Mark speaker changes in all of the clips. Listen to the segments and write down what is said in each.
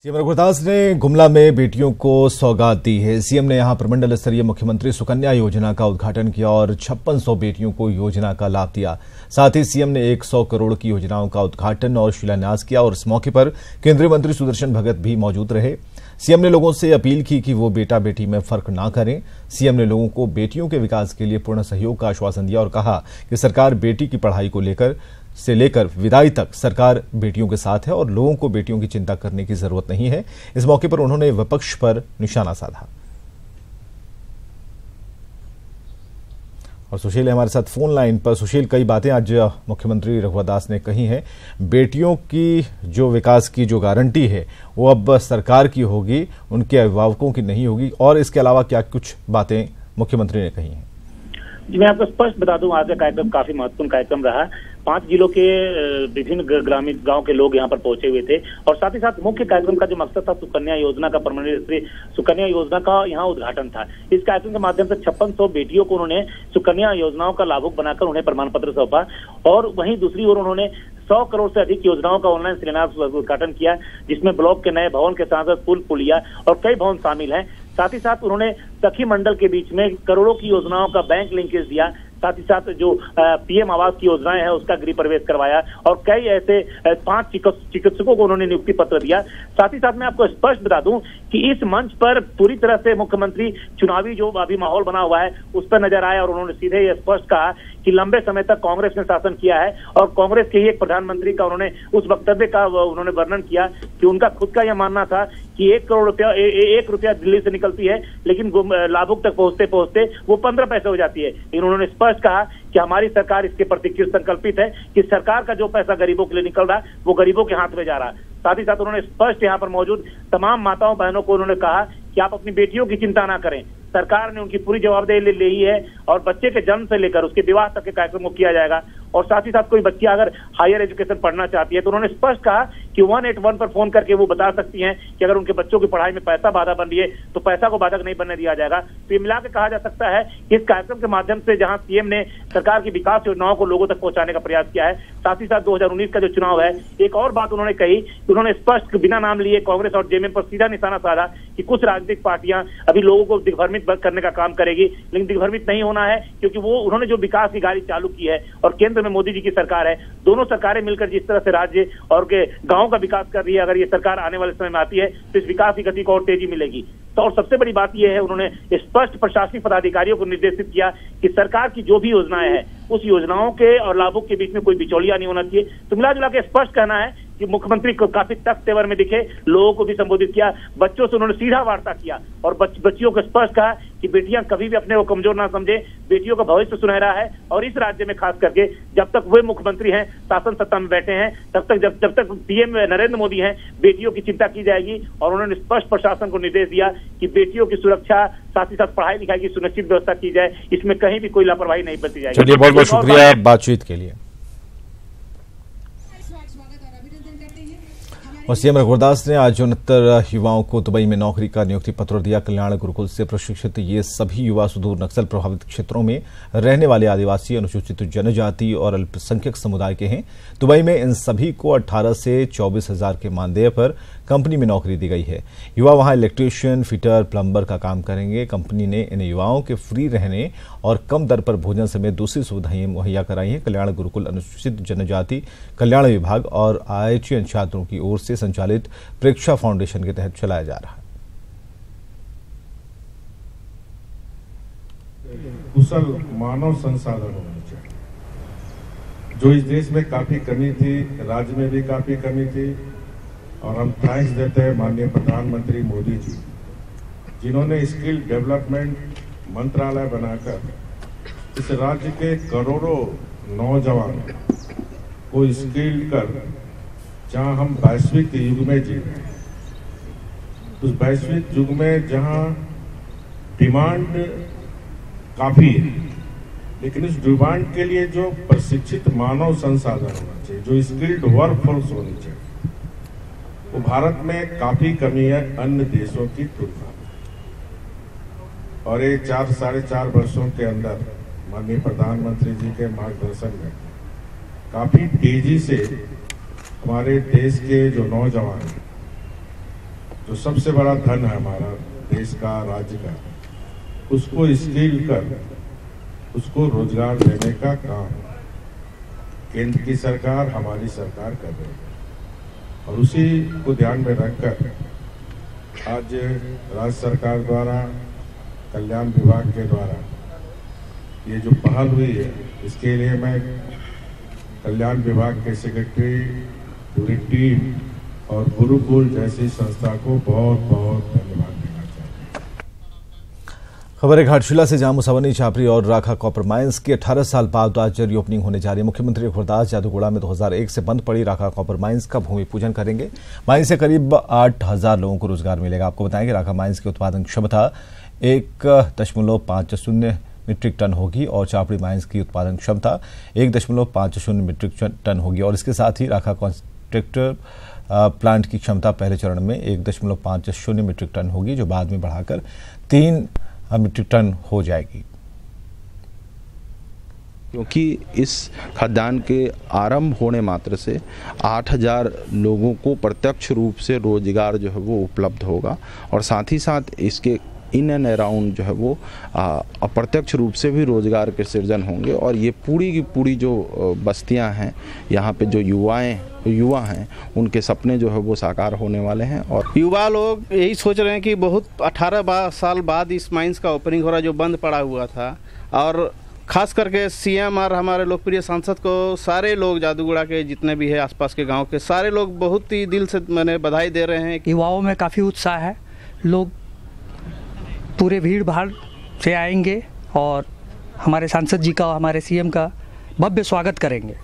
Speaker 1: CM Raghudas ने गुमला में बेटियों को सौगात दी है। सीएम ने यहां प्रमंडल स्तरीय मुख्यमंत्री सुकन्या योजना का उद्घाटन किया और 5600 बेटियों को योजना का लाभ दिया। साथ ही सीएम ने 100 करोड़ की योजनाओं का उद्घाटन और शिलान्यास किया और इस मौके पर केंद्रीय मंत्री सुदर्शन भगत भी मौजूद रहे। सीएम ने लोगों से अपील की कि वो बेटा बेटी में फर्क ना करें। सीएम ने लोगों को बेटियों के विकास के लिए पूर्ण सहयोग का आश्वासन दिया और कहा कि सरकार बेटी की पढ़ाई को लेकर विदाई तक सरकार बेटियों के साथ है और लोगों को बेटियों की चिंता करने की जरूरत नहीं है। इस मौके पर उन्होंने विपक्ष पर निशाना साधा। और सुशील हमारे साथ फोन लाइन पर। सुशील, कई बातें आज मुख्यमंत्री रघुदास ने कही हैं। बेटियों की जो विकास की जो गारंटी है वो अब सरकार की होगी, उनके अभिभावकों की नहीं होगी, और इसके अलावा क्या कुछ बातें मुख्यमंत्री ने कही हैं?
Speaker 2: जी, मैं आपको स्पष्ट बता दूं, आज का कार्यक्रम काफी महत्वपूर्ण कार्यक्रम रहा। 5 जिलों के विभिन्न ग्रामीण गांव के लोग यहां पर पहुंचे हुए थे और साथ ही साथ मुख्य कार्यक्रम का जो मकसद था सुकन्या योजना का, प्रमंडल स्तरीय सुकन्या योजना का यहां उद्घाटन था। इस कार्यक्रम के माध्यम से 5600 बेटियों को उन्होंने सुकन्या योजनाओं का लाभुक बनाकर उन्हें प्रमाण पत्र सौंपा और वहीं दूसरी ओर उन्होंने 100 करोड़ से अधिक योजनाओं का ऑनलाइन शिलान्यास उद्घाटन किया, जिसमें ब्लॉक के नए भवन के साथ साथ पुल पुलिया और कई भवन शामिल हैं। साथ ही साथ उन्होंने सखी मंडल के बीच में करोड़ों की योजनाओं का बैंक लिंकेज दिया। साथ ही साथ जो पीएम आवास की योजनाएं हैं उसका गृह प्रवेश करवाया और कई ऐसे 5 चिकित्सकों को उन्होंने नियुक्ति पत्र दिया। साथ ही साथ मैं आपको स्पष्ट बता दूं कि इस मंच पर पूरी तरह से मुख्यमंत्री चुनावी जो अभी माहौल बना हुआ है उस पर नजर आए और उन्होंने सीधे ये स्पष्ट कहा कि लंबे समय तक कांग्रेस ने शासन किया है और कांग्रेस के ही एक प्रधानमंत्री का उन्होंने उस वक्तव्य का उन्होंने वर्णन किया कि उनका खुद का यह मानना था कि 1 करोड़ रुपया 1 रुपया दिल्ली से निकलती है लेकिन लाभुक तक पहुंचते पहुंचते वो 15 पैसे हो जाती है। लेकिन उन्होंने स्पष्ट कहा कि हमारी सरकार इसके प्रति संकल्पित है कि सरकार का जो पैसा गरीबों के लिए निकल रहा है वो गरीबों के हाथ में जा रहा है। साथ ही साथ उन्होंने स्पष्ट यहाँ पर मौजूद तमाम माताओं बहनों को उन्होंने कहा कि आप अपनी बेटियों की चिंता ना करें, सरकार ने उनकी पूरी जवाबदेही ले ही है और बच्चे के जन्म से लेकर उसके विवाह तक के कार्यक्रम को किया जाएगा। और साथ ही साथ कोई बच्ची अगर हायर एजुकेशन पढ़ना चाहती है तो उन्होंने स्पष्ट कहा कि 181 पर फोन करके वो बता सकती हैं कि अगर उनके बच्चों की पढ़ाई में पैसा बाधा बन रही है तो पैसा को बाधक नहीं बनने दिया जाएगा। तो ये मिला के कहा जा सकता है कि इस कार्यक्रम के माध्यम से जहां सीएम ने सरकार की विकास योजनाओं को लोगों तक पहुंचाने का प्रयास किया है, साथ ही साथ 2019 का जो चुनाव है, एक और बात उन्होंने कही कि उन्होंने स्पष्ट बिना नाम लिए कांग्रेस और जेएमएम पर सीधा निशाना साधा कि कुछ राजनीतिक पार्टियां अभी लोगों को दिग्भ्रमित करने का काम करेगी, लेकिन दिग्भ्रमित नहीं होना है क्योंकि वो उन्होंने जो विकास की गाड़ी चालू की है और केंद्र में मोदी जी की सरकार है, दोनों सरकारें मिलकर जिस तरह से राज्य और के गांव का विकास कर रही है, अगर ये सरकार आने वाले समय में आती है तो इस विकास की गति को और तेजी मिलेगी। तो और सबसे बड़ी बात यह है, उन्होंने स्पष्ट प्रशासनिक पदाधिकारियों को निर्देशित किया कि सरकार की जो भी योजनाएं हैं उस योजनाओं के और लाभुक के बीच में कोई बिचौलिया नहीं होना चाहिए। तो मिला जुला के स्पष्ट कहना है कि मुख्यमंत्री को काफी तख्त तेवर में दिखे, लोगों को भी संबोधित किया, बच्चों से उन्होंने सीधा वार्ता किया और बच्चियों को स्पष्ट कहा कि बेटियां कभी भी अपने को कमजोर ना समझे, बेटियों का भविष्य सुनहरा है और इस राज्य में खास करके जब तक वे मुख्यमंत्री हैं, शासन सत्ता में बैठे हैं, तब तक जब तक पीएम नरेंद्र मोदी हैं, बेटियों की चिंता की जाएगी। और उन्होंने स्पष्ट प्रशासन को निर्देश दिया कि बेटियों की सुरक्षा, साथ ही साथ पढ़ाई लिखाई की सुनिश्चित व्यवस्था की जाए, इसमें कहीं भी कोई लापरवाही नहीं बरती जाएगी।
Speaker 1: चलिए, बहुत बहुत शुक्रिया बातचीत के लिए। और सीएम रघुदास ने आज 69 युवाओं को दुबई में नौकरी का नियुक्ति पत्र दिया। कल्याण गुरुकुल से प्रशिक्षित ये सभी युवा सुदूर नक्सल प्रभावित क्षेत्रों में रहने वाले आदिवासी, अनुसूचित जनजाति और अल्पसंख्यक समुदाय के हैं। दुबई में इन सभी को 18 से 24 हजार के मानदेय पर कंपनी में नौकरी दी गई है। युवा वहां इलेक्ट्रीशियन, फिटर, प्लम्बर का काम करेंगे। कंपनी ने इन युवाओं के फ्री रहने और कम दर पर भोजन समेत दूसरी सुविधाएं मुहैया कराई हैं। कल्याण गुरुकुल अनुसूचित जनजाति कल्याण विभाग और IITian छात्रों की ओर से संचालित प्रेक्षा फाउंडेशन के तहत चलाया जा रहा है।
Speaker 3: कुशल मानव संसाधन होना चाहिए, जो इस देश में काफी कमी थी, राज्य में भी काफी कमी थी। और हम थैंक्स देते हैं माननीय प्रधानमंत्री मोदी जी, जिन्होंने स्किल डेवलपमेंट मंत्रालय बनाकर इस राज्य के करोड़ों नौजवान को स्किल कर, जहां हम वैश्विक युग में जी रहे हैं, उस वैश्विक युग में जहां डिमांड काफी है, लेकिन इस डिमांड के लिए जो प्रशिक्षित मानव संसाधन होना चाहिए, जो स्किल्ड वर्कफोर्स होनी चाहिए, वो भारत में काफी कमी है अन्य देशों की तुलना में। और ये 4-4.5 वर्षों के अंदर माननीय प्रधानमंत्री जी के मार्गदर्शन में काफी तेजी से हमारे देश के जो नौजवान हैं जो सबसे बड़ा धन है हमारा देश का, राज्य का, उसको स्किल कर उसको रोजगार देने का काम केंद्र की सरकार, हमारी सरकार कर रही है। और उसी को ध्यान में रखकर आज राज्य सरकार द्वारा, कल्याण विभाग के द्वारा ये जो पहल हुई है, इसके लिए मैं कल्याण विभाग के सेक्रेटरी, पूरी टीम और गुरुकुल जैसी संस्था को बहुत बहुत धन्यवाद देना चाहता हूं।
Speaker 1: खबर है घाटशिला से, जहां मुसावनी, छापरी और राखा कॉपर माइंस की 18 साल बाद आज रीओपनिंग होने जा रही है। मुख्यमंत्री खुरदास जादूगोड़ा में 2001 से बंद पड़ी राखा कॉपर माइंस का भूमि पूजन करेंगे। माइंस से करीब 8000 लोगों को रोजगार मिलेगा। आपको बताएं कि राखा माइंस की उत्पादन क्षमता 1.50 मीट्रिक टन होगी और छापड़ी माइंस की उत्पादन क्षमता 1.50 मीट्रिक टन होगी। और इसके साथ ही राखा कॉन्ट्रैक्टर प्लांट की क्षमता पहले चरण में 1.50 मीट्रिक टन होगी, जो बाद में बढ़ाकर 3 मीट्रिक टन हो जाएगी।
Speaker 4: क्योंकि इस खदान के आरंभ होने मात्र से 8000 लोगों को प्रत्यक्ष रूप से रोजगार जो है वो उपलब्ध होगा और साथ ही साथ इसके इन एंड अराउंड जो है वो अप्रत्यक्ष रूप से भी रोजगार के सृजन होंगे। और ये पूरी की पूरी जो बस्तियां हैं, यहाँ पे जो युवा हैं, उनके सपने जो है वो साकार होने वाले हैं। और
Speaker 5: युवा लोग यही सोच रहे हैं कि बहुत 18 साल बाद इस माइंस का ओपनिंग हो रहा है, जो बंद पड़ा हुआ था। और खास करके सीएम और हमारे लोकप्रिय सांसद को सारे लोग, जादूगोड़ा के जितने भी है आसपास के गाँव के सारे लोग बहुत ही दिल से मैंने बधाई दे रहे हैं।
Speaker 6: युवाओं में काफ़ी उत्साह है, लोग पूरे भीड़ भाड़ से आएंगे और हमारे सांसद जी का, हमारे सीएम का भव्य स्वागत करेंगे।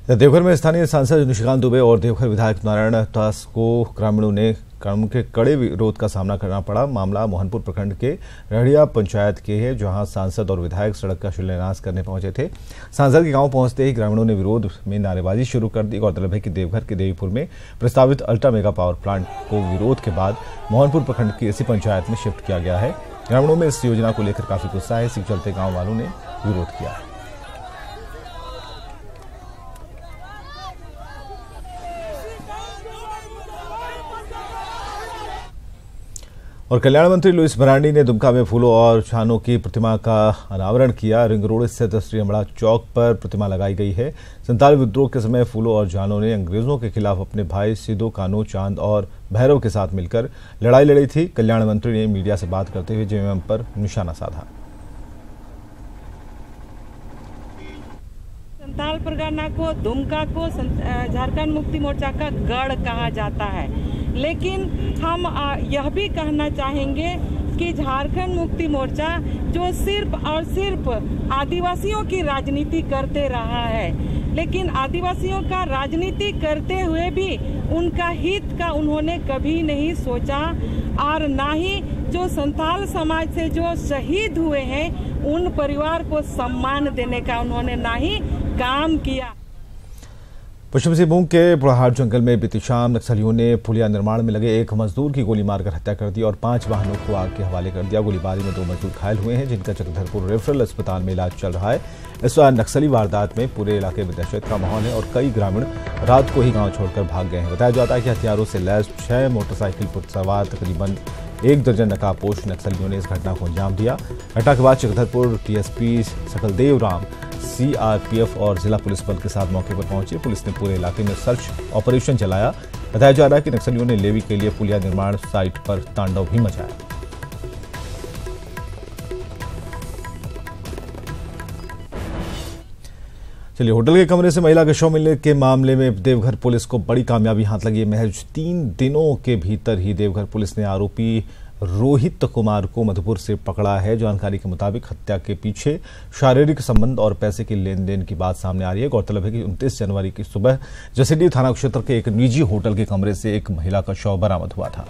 Speaker 1: देवघर में स्थानीय सांसद निशिकांत दुबे और देवघर विधायक नारायण दास को ग्रामीणों ने कानून के कड़े विरोध का सामना करना पड़ा। मामला मोहनपुर प्रखंड के रहड़िया पंचायत के है, जहां सांसद और विधायक सड़क का शिलान्यास करने पहुंचे थे। सांसद के गांव पहुंचते ही ग्रामीणों ने विरोध में नारेबाजी शुरू कर दी। गौरतलब है कि देवघर के देवीपुर में प्रस्तावित अल्ट्रा मेगा पावर प्लांट को विरोध के बाद मोहनपुर प्रखंड की इसी पंचायत में शिफ्ट किया गया है। ग्रामीणों में इस योजना को लेकर काफी गुस्सा है। इसी चलते गांव वालों ने विरोध किया है। और कल्याण मंत्री लुइस मरांडी ने दुमका में फूलों और छानों की प्रतिमा का अनावरण किया। रिंग रोड स्थित श्री अमड़ा चौक पर प्रतिमा लगाई गई है। संताल विद्रोह के समय फूलों और जानों ने अंग्रेजों के खिलाफ अपने भाई सिदो कानो, चांद और भैरव के साथ मिलकर लड़ाई लड़ी थी। कल्याण मंत्री ने मीडिया से बात करते हुए जेएमएम पर निशाना साधा।
Speaker 7: संताल परगना को, दुमका को झारखंड मुक्ति मोर्चा का गढ़ कहा जाता है, लेकिन हम यह भी कहना चाहेंगे कि झारखंड मुक्ति मोर्चा जो सिर्फ और सिर्फ आदिवासियों की राजनीति करते रहा है, लेकिन आदिवासियों का राजनीति करते हुए भी उनका हित का उन्होंने कभी नहीं सोचा और ना ही जो संताल समाज से जो शहीद हुए हैं उन परिवार को सम्मान देने का उन्होंने ना ही काम किया।
Speaker 1: पश्चिम सिंहभूम के बुढ़ाहाट जंगल में बीती शाम नक्सलियों ने पुलिया निर्माण में लगे एक मजदूर की गोली मारकर हत्या कर दी और 5 वाहनों को आग के हवाले कर दिया। गोलीबारी में 2 मजदूर घायल हुए हैं, जिनका चक्रधरपुर रेफरल अस्पताल में इलाज चल रहा है। इस नक्सली वारदात में पूरे इलाके में दहशत का माहौल है और कई ग्रामीण रात को ही गांव छोड़कर भाग गए हैं। बताया जाता है कि हथियारों से लैस 6 मोटरसाइकिल पर सवार तकरीबन 1 दर्जन नकाबपोश नक्सलियों ने इस घटना को अंजाम दिया। घटना के बाद चक्रधरपुर टीएसपी सकलदेव राम, सीआरपीएफ और जिला पुलिस बल के साथ मौके पर पहुंचे। पुलिस ने पूरे इलाके में सर्च ऑपरेशन चलाया। बताया जा रहा है कि नक्सलियों ने लेवी के लिए पुलिया निर्माण साइट पर तांडव भी मचाया। चलिए, होटल के कमरे से महिला के शव मिलने के मामले में देवघर पुलिस को बड़ी कामयाबी हाथ लगी है। महज 3 दिनों के भीतर ही देवघर पुलिस ने आरोपी रोहित कुमार को मधुपुर से पकड़ा है। जानकारी के मुताबिक हत्या के पीछे शारीरिक संबंध और पैसे के लेन देन की बात सामने आ रही है। गौरतलब है कि 29 जनवरी की सुबह जसीडीह थाना क्षेत्र के एक निजी होटल के कमरे से एक महिला का शव बरामद हुआ था।